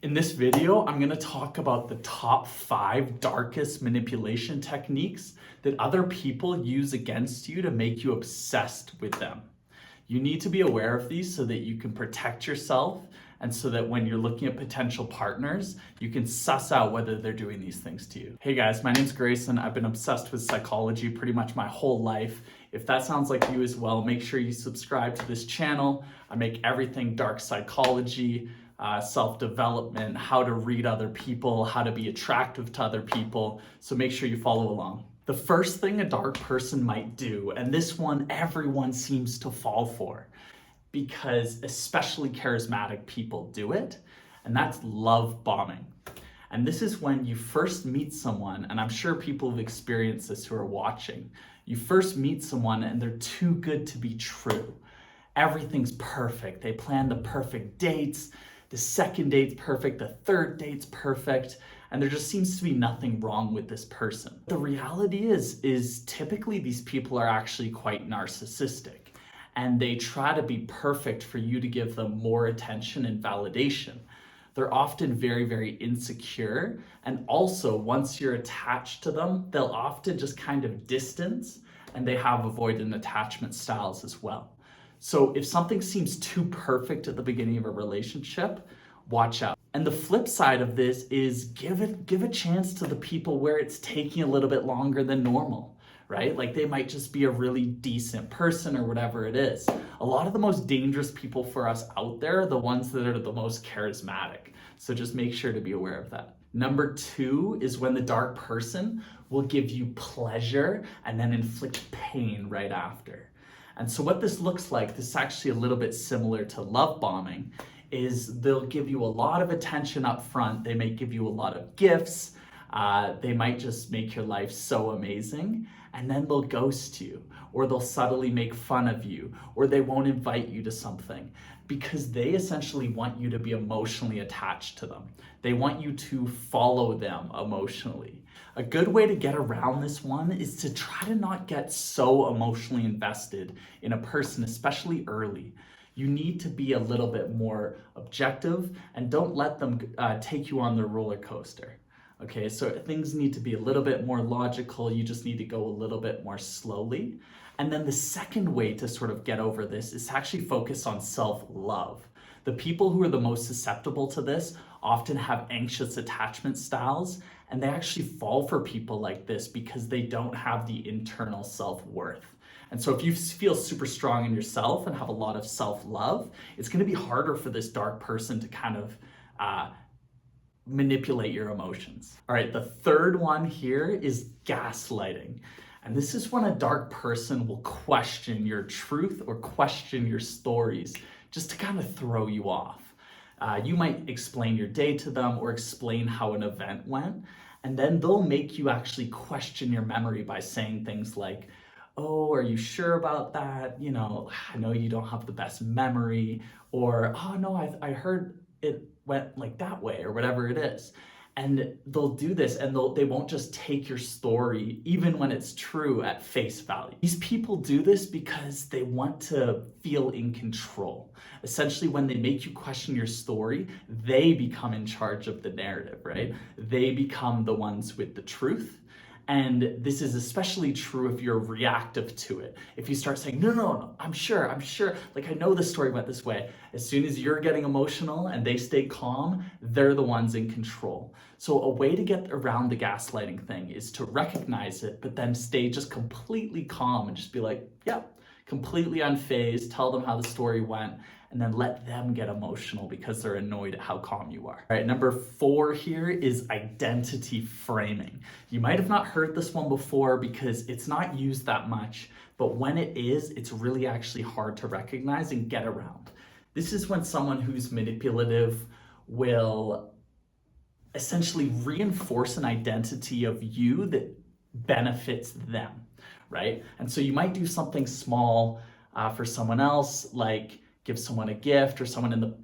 In this video, I'm going to talk about the top 5 darkest manipulation techniques that other people use against you to make you obsessed with them. You need to be aware of these so that you can protect yourself and so that when you're looking at potential partners, you can suss out whether they're doing these things to you. Hey guys, my name's Grayson. I've been obsessed with psychology pretty much my whole life. If that sounds like you as well, make sure you subscribe to this channel. I make everything dark psychology, self-development, how to read other people, how to be attractive to other people. So make sure you follow along. The first thing a dark person might do, and this one everyone seems to fall for, because especially charismatic people do it, and that's love bombing. And this is when you first meet someone, and I'm sure people have experienced this who are watching. You first meet someone and they're too good to be true. Everything's perfect. They plan the perfect dates. The second date's perfect. The third date's perfect. And there just seems to be nothing wrong with this person. The reality is typically these people are actually quite narcissistic. And they try to be perfect for you to give them more attention and validation. They're often very, very insecure. And also, once you're attached to them, they'll often just kind of distance, and they have avoidant attachment styles as well. So if something seems too perfect at the beginning of a relationship, watch out. And the flip side of this is give a chance to the people where it's taking a little bit longer than normal, right? Like they might just be a really decent person or whatever it is. A lot of the most dangerous people for us out there are the ones that are the most charismatic. So just make sure to be aware of that. Number 2 is when the dark person will give you pleasure and then inflict pain right after. And so what this looks like, this is actually a little bit similar to love bombing, is they'll give you a lot of attention up front. They may give you a lot of gifts. They might just make your life so amazing, and then they'll ghost you, or they'll subtly make fun of you, or they won't invite you to something, because they essentially want you to be emotionally attached to them. They want you to follow them emotionally. A good way to get around this one is to try to not get so emotionally invested in a person, especially early. You need to be a little bit more objective and don't let them take you on their roller coaster. Okay, so things need to be a little bit more logical. You just need to go a little bit more slowly. And then the second way to sort of get over this is to actually focus on self-love. The people who are the most susceptible to this often have anxious attachment styles, and they actually fall for people like this because they don't have the internal self-worth. And so if you feel super strong in yourself and have a lot of self-love, it's going to be harder for this dark person to kind of manipulate your emotions. All right, the third one here is gaslighting. And this is when a dark person will question your truth or question your stories just to kind of throw you off. You might explain your day to them or explain how an event went, and then they'll make you actually question your memory by saying things like, oh, are you sure about that? You know, I know you don't have the best memory, or, oh no, I heard it went like that way, or whatever it is. And they'll do this, and they won't just take your story, even when it's true, at face value. These people do this because they want to feel in control. Essentially, when they make you question your story, they become in charge of the narrative, right? They become the ones with the truth. And this is especially true if you're reactive to it. If you start saying, no, I'm sure, like I know the story went this way. As soon as you're getting emotional and they stay calm, they're the ones in control. So a way to get around the gaslighting thing is to recognize it, but then stay just completely calm and just be like, yep, completely unfazed, tell them how the story went, and then let them get emotional because they're annoyed at how calm you are. All right, number 4 here is identity framing. You might have not heard this one before because it's not used that much, but when it is, it's really actually hard to recognize and get around. This is when someone who's manipulative will essentially reinforce an identity of you that benefits them, right? And so you might do something small for someone else, like give someone a gift, or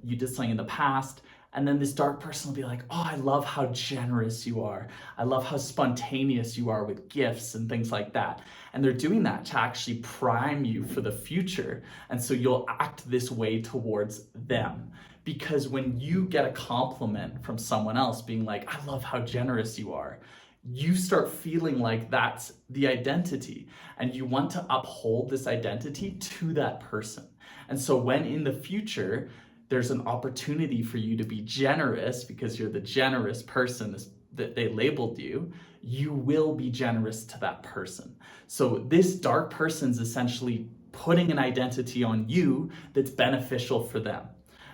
you did something in the past, And then this dark person will be like, oh, I love how generous you are. I love how spontaneous you are with gifts and things like that. And they're doing that to actually prime you for the future. And so you'll act this way towards them. Because when you get a compliment from someone else being like, I love how generous you are, you start feeling like that's the identity. And you want to uphold this identity to that person. And so when in the future, there's an opportunity for you to be generous because you're the generous person that they labeled you, you will be generous to that person. So this dark person's essentially putting an identity on you that's beneficial for them.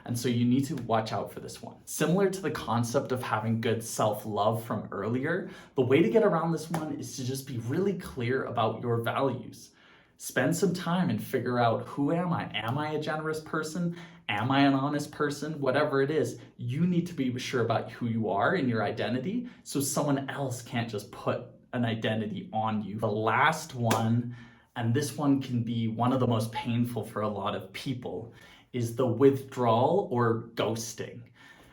And so you need to watch out for this one. Similar to the concept of having good self-love from earlier, the way to get around this one is to just be really clear about your values. Spend some time and figure out, who am I? Am I a generous person? Am I an honest person? Whatever it is, you need to be sure about who you are and your identity so someone else can't just put an identity on you. The last one, and this one can be one of the most painful for a lot of people, is the withdrawal or ghosting.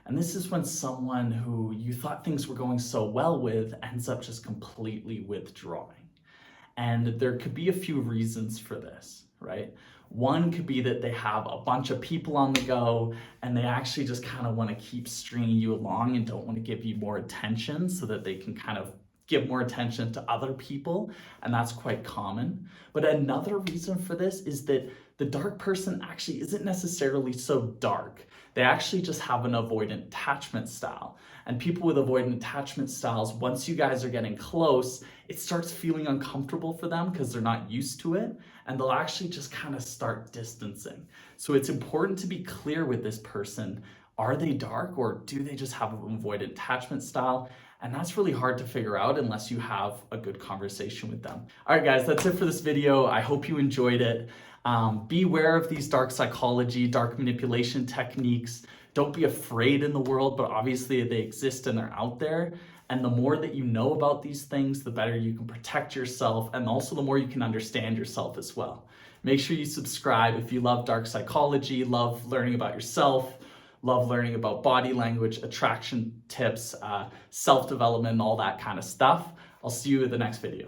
And this is when someone who you thought things were going so well with ends up just completely withdrawing. And there could be a few reasons for this, right? One could be that they have a bunch of people on the go and they actually just kind of want to keep stringing you along and don't want to give you more attention so that they can kind of give more attention to other people. And that's quite common. But another reason for this is that the dark person actually isn't necessarily so dark. They actually just have an avoidant attachment style. And people with avoidant attachment styles, once you guys are getting close, it starts feeling uncomfortable for them because they're not used to it. And they'll actually just kind of start distancing. So it's important to be clear with this person. Are they dark or do they just have an avoidant attachment style? And that's really hard to figure out unless you have a good conversation with them. All right, guys, that's it for this video. I hope you enjoyed it. Beware of these dark psychology, dark manipulation techniques. Don't be afraid in the world, but obviously they exist and they're out there. And the more that you know about these things, the better you can protect yourself, and also the more you can understand yourself as well. Make sure you subscribe if you love dark psychology, love learning about yourself, love learning about body language, attraction tips, self-development, all that kind of stuff. I'll see you in the next video.